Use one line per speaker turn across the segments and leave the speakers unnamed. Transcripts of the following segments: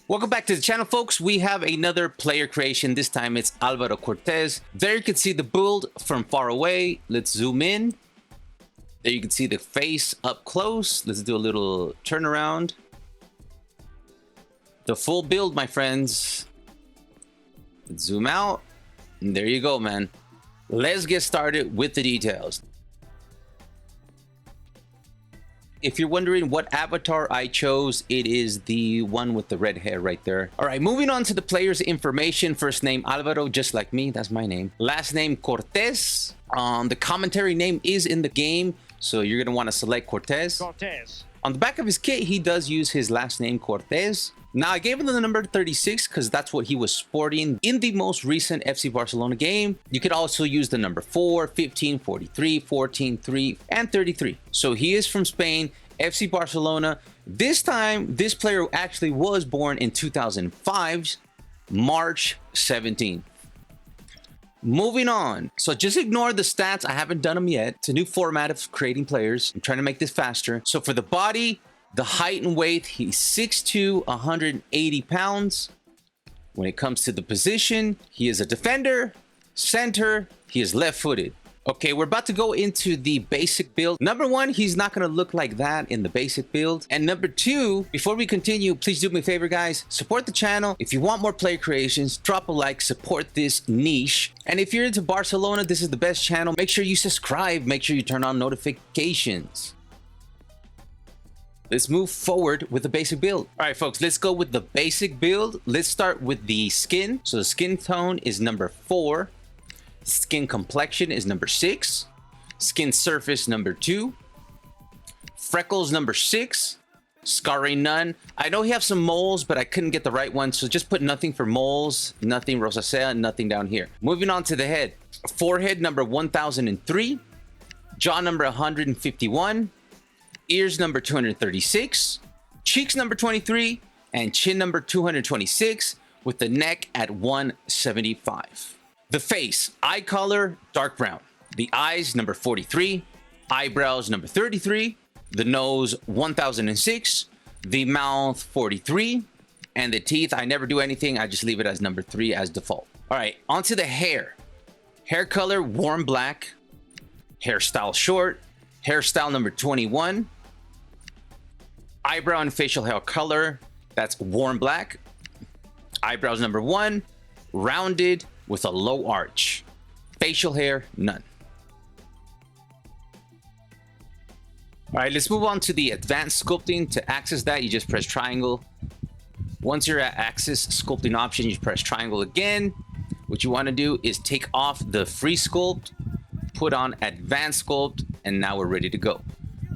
Welcome back to the channel, folks. We have another player creation. This time it's Alvaro Cortés. There you can see the build from far away. Let's zoom in. There you can see the face up close. Let's do a little turnaround. The full build, my friends. Let's zoom out. And there you go, man. Let's get started with the details. If you're wondering what avatar I chose, it is the one with the red hair right there. All right, moving on to the player's information. First name Alvaro, just like me, that's my name. Last name Cortés. The commentary name is in the game, so you're gonna want to select Cortés. On the back of his kit, he does use his last name Cortés. Now, I gave him the number 36 because that's what he was sporting in the most recent FC Barcelona game. You could also use the number 4, 15, 43, 14, 3, and 33. So he is from Spain, FC Barcelona. This time, this player actually was born in 2005, March 17th. Moving on. So just ignore the stats. I haven't done them yet. It's a new format of creating players. I'm trying to make this faster. So for the body, the height and weight, he's 6'2", 180 pounds. When it comes to the position, he is a defender, center, he is left-footed. Okay, we're about to go into the basic build. Number one, he's not going to look like that in the basic build. And number two, before we continue, please do me a favor, guys. Support the channel. If you want more player creations, drop a like, support this niche. And if you're into Barcelona, this is the best channel. Make sure you subscribe. Make sure you turn on notifications. Let's move forward with the basic build. All right, folks, let's go with the basic build. Let's start with the skin. So the skin tone is number 4. Skin complexion is number 6. Skin surface number 2. Freckles number 6. Scarring none. I know he has some moles, but I couldn't get the right one. So just put nothing for moles, nothing rosacea, nothing down here. Moving on to the head. Forehead number 1003. Jaw number 151. Ears number 236, cheeks number 23, and chin number 226, with the neck at 175. The face, eye color, dark brown. The eyes, number 43, eyebrows, number 33, the nose, 1006, the mouth, 43, and the teeth, I never do anything, I just leave it as number 3 as default. All right, onto the hair. Hair color, warm black. Hairstyle, short. Hairstyle number 21. Eyebrow and facial hair color, that's warm black. Eyebrows number 1, rounded with a low arch. Facial hair, none. All right, let's move on to the advanced sculpting. To access that, you just press triangle. Once you're at access sculpting option, you press triangle again. What you want to do is take off the free sculpt, put on advanced sculpt, and now we're ready to go.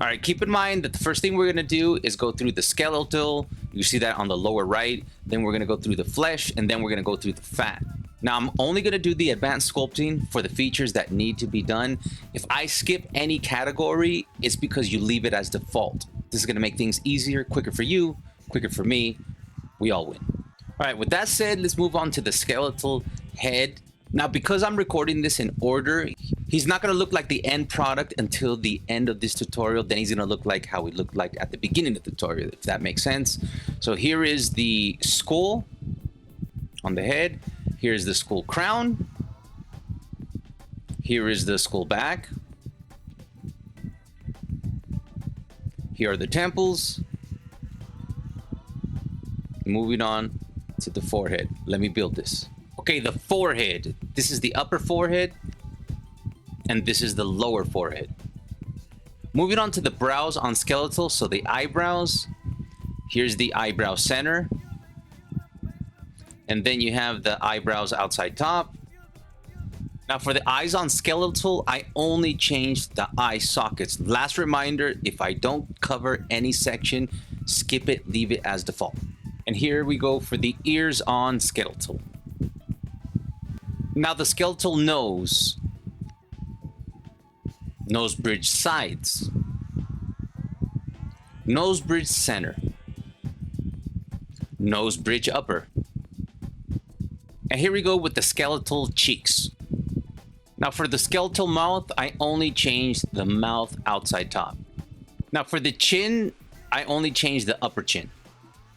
All right, keep in mind that the first thing we're going to do is go through the skeletal. You see that on the lower right. Then we're going to go through the flesh, and then we're going to go through the fat. Now, I'm only going to do the advanced sculpting for the features that need to be done. If I skip any category, it's because you leave it as default. This is going to make things easier, quicker for you, quicker for me. We all win. All right, with that said, let's move on to the skeletal head. Now, because I'm recording this in order, he's not going to look like the end product until the end of this tutorial. Then he's going to look like how he looked like at the beginning of the tutorial, if that makes sense. So here is the skull on the head. Here's the skull crown. Here is the skull back. Here are the temples. Moving on to the forehead. Let me build this. Okay, the forehead. This is the upper forehead, and this is the lower forehead. Moving on to the brows on skeletal, so the eyebrows. Here's the eyebrow center. And then you have the eyebrows outside top. Now for the eyes on skeletal, I only changed the eye sockets. Last reminder, if I don't cover any section, skip it, leave it as default. And here we go for the ears on skeletal. Now the skeletal nose. Nose bridge sides. Nose bridge center. Nose bridge upper. And here we go with the skeletal cheeks. Now for the skeletal mouth, I only changed the mouth outside top. Now for the chin, I only changed the upper chin.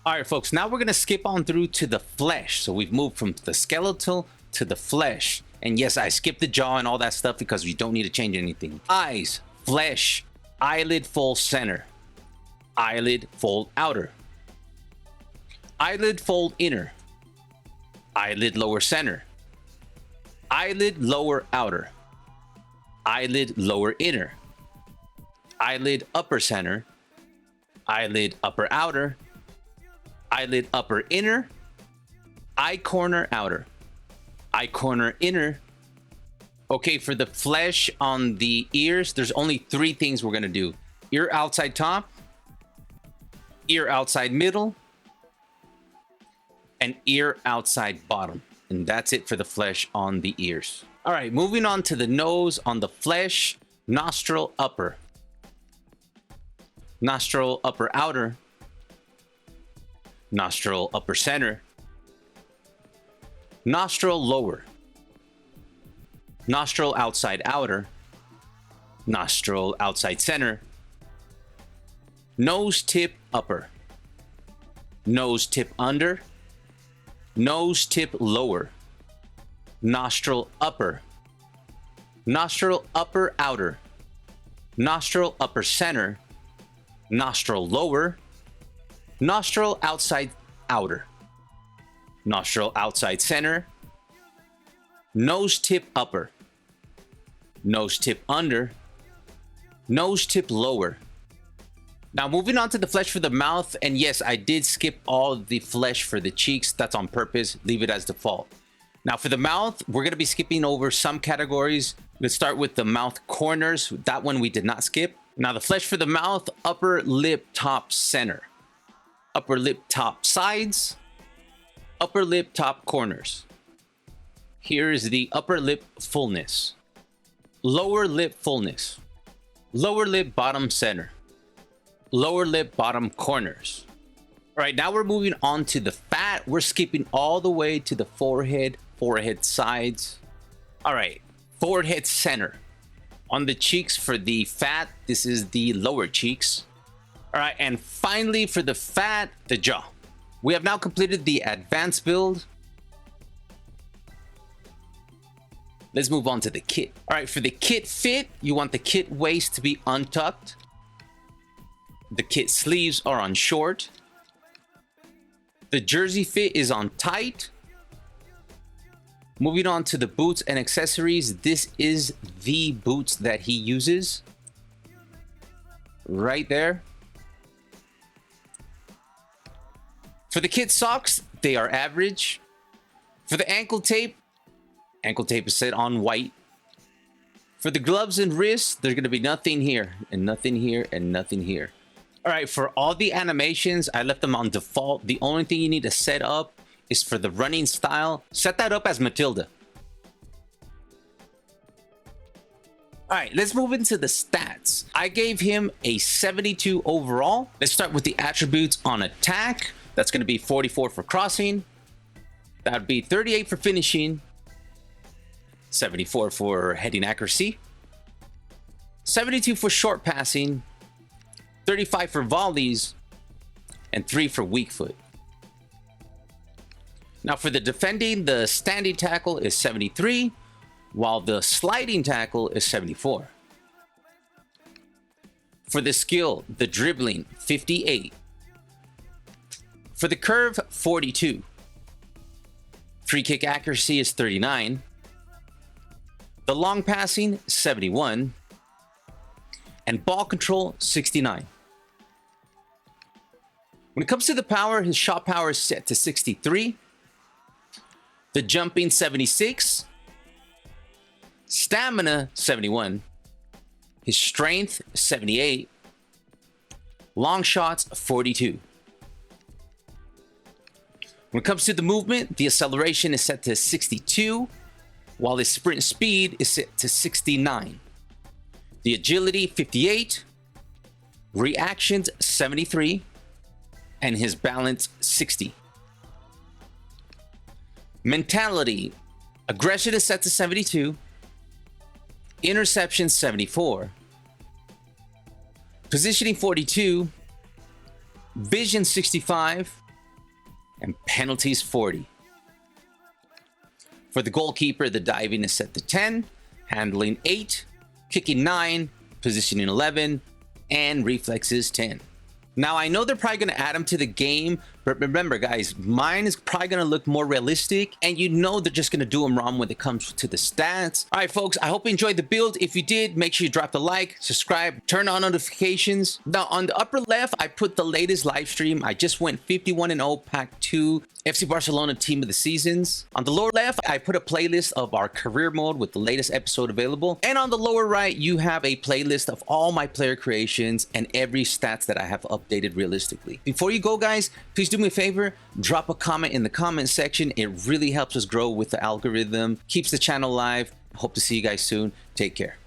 All right, folks, now we're going to skip on through to the flesh. So we've moved from the skeletal to the flesh. And yes, I skipped the jaw and all that stuff because we don't need to change anything. Eyes, flesh, eyelid fold center, eyelid fold outer, eyelid fold inner, eyelid lower center, eyelid lower outer, eyelid lower inner, eyelid upper center, eyelid upper outer, eyelid upper inner, eye corner outer, eye corner inner. Okay, for the flesh on the ears, there's only 3 things we're gonna do. Ear outside top, ear outside middle, and ear outside bottom. And that's it for the flesh on the ears. All right, moving on to the nose on the flesh, nostril upper, nostril upper outer, nostril upper center, nostril lower, nostril outside outer, nostril outside center, nose tip upper, nose tip under, nose tip lower, nostril upper, nostril upper outer, nostril upper center, nostril lower, nostril outside outer, nostril outside center, nose tip upper, nose tip under, nose tip lower. Now moving on to the flesh for the mouth, and yes, I did skip all the flesh for the cheeks. That's on purpose. Leave it as default. Now for the mouth, we're going to be skipping over some categories. Let's start with the mouth corners. That one we did not skip. Now the flesh for the mouth, upper lip top center, upper lip top sides, upper lip top corners. Here is the upper lip fullness, lower lip fullness, lower lip bottom center, lower lip bottom corners. All right, now we're moving on to the fat. We're skipping all the way to the forehead, forehead sides. All right, forehead center. On the cheeks for the fat, this is the lower cheeks. All right, and finally for the fat, the jaw. We have now completed the advanced build. Let's move on to the kit. All right, for the kit fit, you want the kit waist to be untucked. The kit sleeves are on short. The jersey fit is on tight. Moving on to the boots and accessories, this is the boots that he uses. Right there. For the kit socks, they are average. For the ankle tape is set on white. For the gloves and wrists, there's going to be nothing here, and nothing here, and nothing here. All right, for all the animations, I left them on default. The only thing you need to set up is for the running style. Set that up as Matilda. All right, let's move into the stats. I gave him a 72 overall. Let's start with the attributes on attack. That's going to be 44 for crossing. That would be 38 for finishing. 74 for heading accuracy. 72 for short passing. 35 for volleys, and 3 for weak foot. Now for the defending, the standing tackle is 73, while the sliding tackle is 74. For the skill, the dribbling, 58. For the curve, 42. Free kick accuracy is 39. The long passing, 71. And ball control, 69. When it comes to the power, his shot power is set to 63. The jumping, 76. Stamina, 71. His strength, 78. Long shots, 42. When it comes to the movement, the acceleration is set to 62, while his sprint speed is set to 69. The agility, 58. Reactions, 73. And his balance, 60. Mentality. Aggression is set to 72. Interception, 74. Positioning, 42. Vision, 65. and penalties 40. For the goalkeeper, the diving is set to 10, handling 8, kicking 9, positioning 11, and reflexes 10. Now, I know they're probably going to add them to the game, but remember, guys, mine is probably going to look more realistic, and you know they're just going to do them wrong when it comes to the stats. All right, folks, I hope you enjoyed the build. If you did, make sure you drop a like, subscribe, turn on notifications. Now, on the upper left, I put the latest live stream. I just went 51-0 Pack 2 FC Barcelona Team of the Seasons. On the lower left, I put a playlist of our career mode with the latest episode available. And on the lower right, you have a playlist of all my player creations and every stats that I have updated realistically. Before you go, guys, please do me a favor, drop a comment in the comment section. It really helps us grow with the algorithm, keeps the channel live. Hope to see you guys soon. Take care.